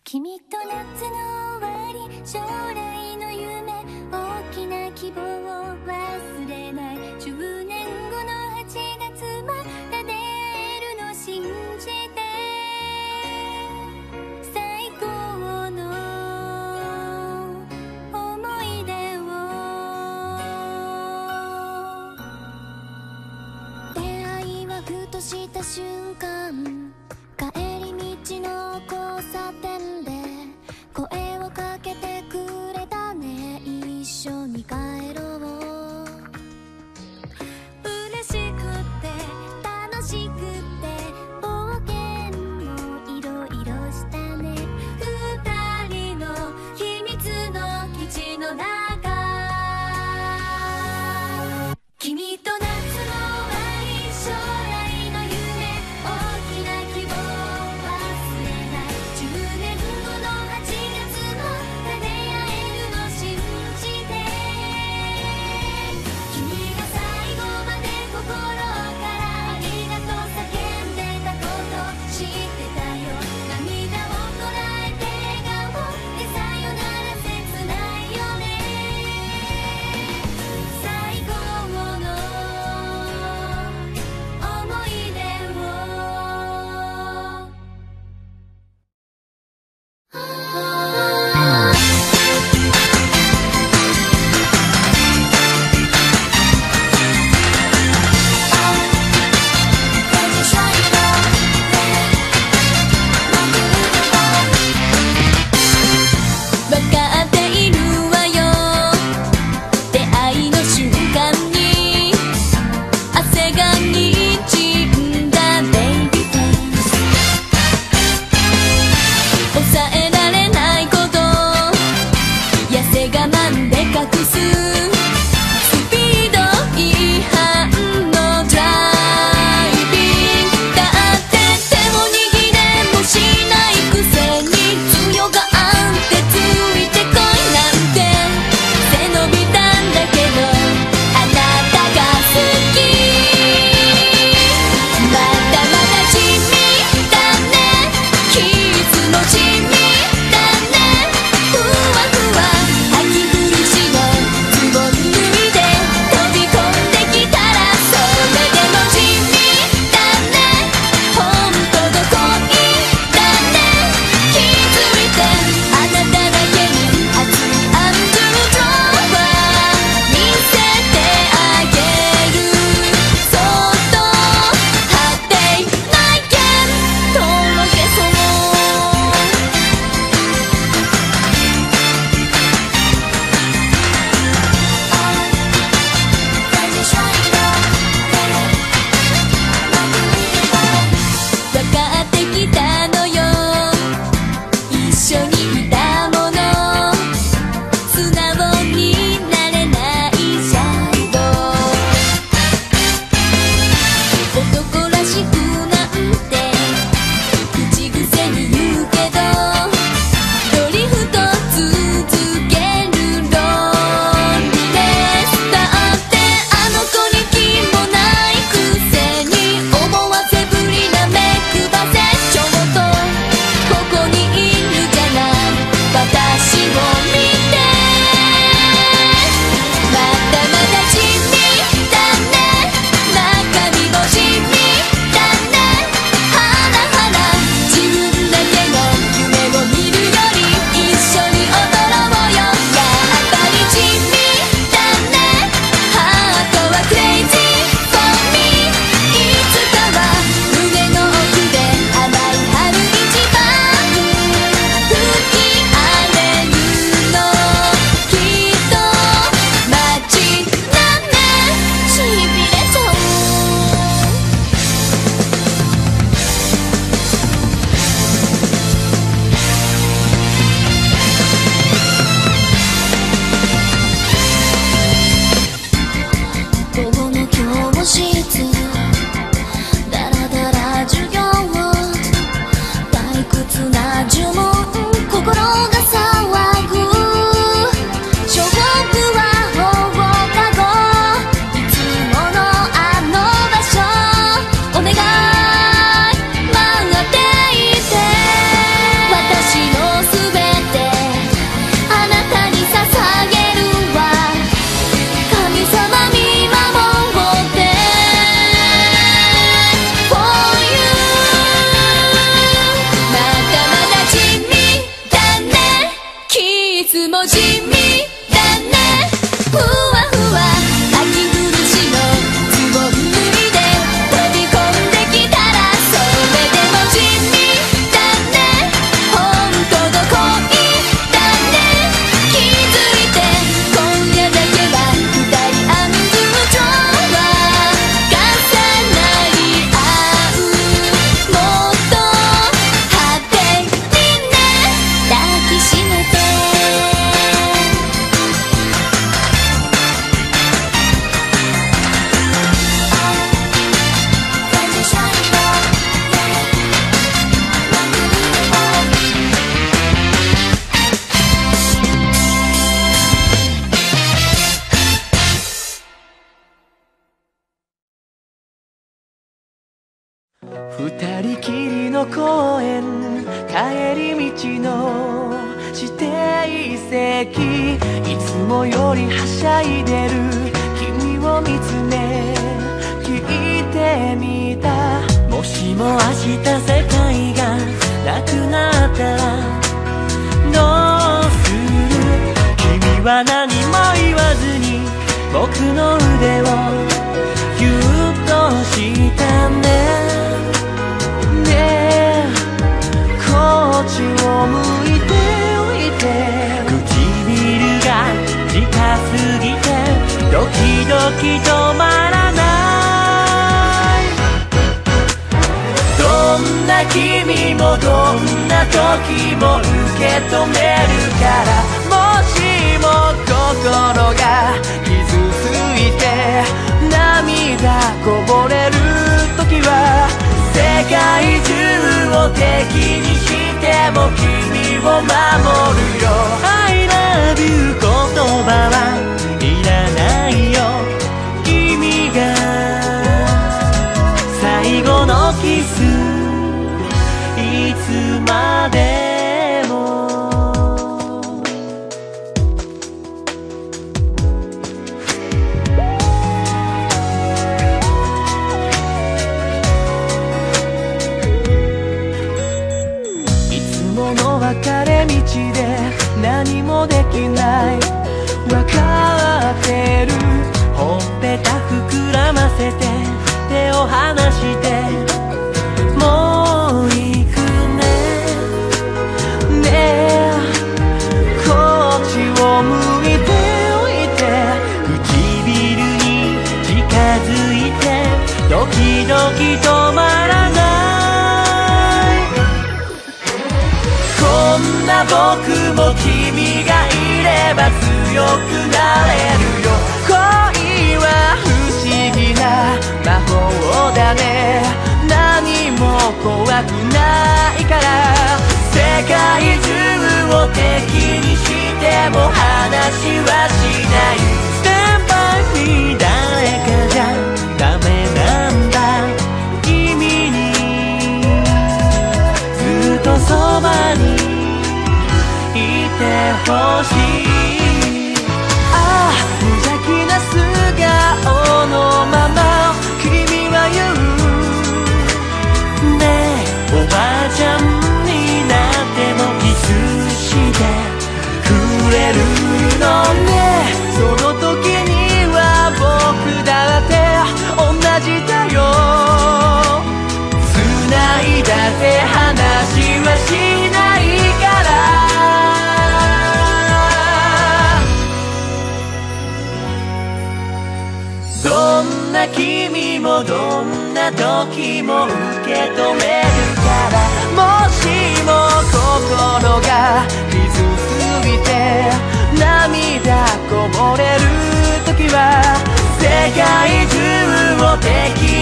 君と夏の終わり、将来の夢、大きな希望を忘れない。10年後の8月また出会えるの信じて、最高の思い出を。出会いはふとした瞬間、帰り道の交差点で声をかけてくれたね。一緒に帰ろう。嬉しくて楽しくて冒険もいろいろしたね。二人の秘密の基地の中、君と夏の終わり、将来の夢、大きな希望を忘れない。10年二人きりの公園、帰り道の指定席、いつもよりはしゃいでる君を見つめ聞いてみた。もしも明日世界がなくなったらどうする？君は何も言わずに僕の腕をぎゅっとしたね。ねえこっちを向いておいて、唇が近すぎてドキドキ止まらない。どんな君もどんな時も受け止めるから、もしも心が傷ついて涙こぼれる時は、世界中を敵にしても君を守るよ。 I love you 言葉はいらないよ。君が最後のキスいつまでも。別れ道で何もできない、分かってる。ほっぺた膨らませて手を離してもう行くね。ねえこっちを向いておいて、唇に近づいてドキドキ止まらない。こんな僕も君がいれば強くなれるよ。恋は不思議な魔法だね。何も怖くないから、世界中を敵にしても話はしない。先輩に誰かじゃダメなんだ。君にずっとそばにいてほしい。ああ無邪気な素顔のまま君は言うね。えおばあちゃんになってもキスしてくれるのね。その時には僕だって同じだよ。繋いだ手話はしないから。どんな君もどんな時も受け止めるから、もしも心が傷ついて涙こぼれる時は、世界中を敵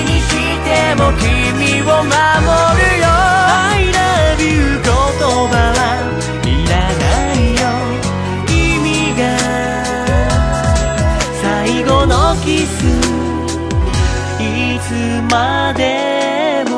にしても君を守るよ。 I love you 言葉はいらないよ。君が最後のキスいつまでも。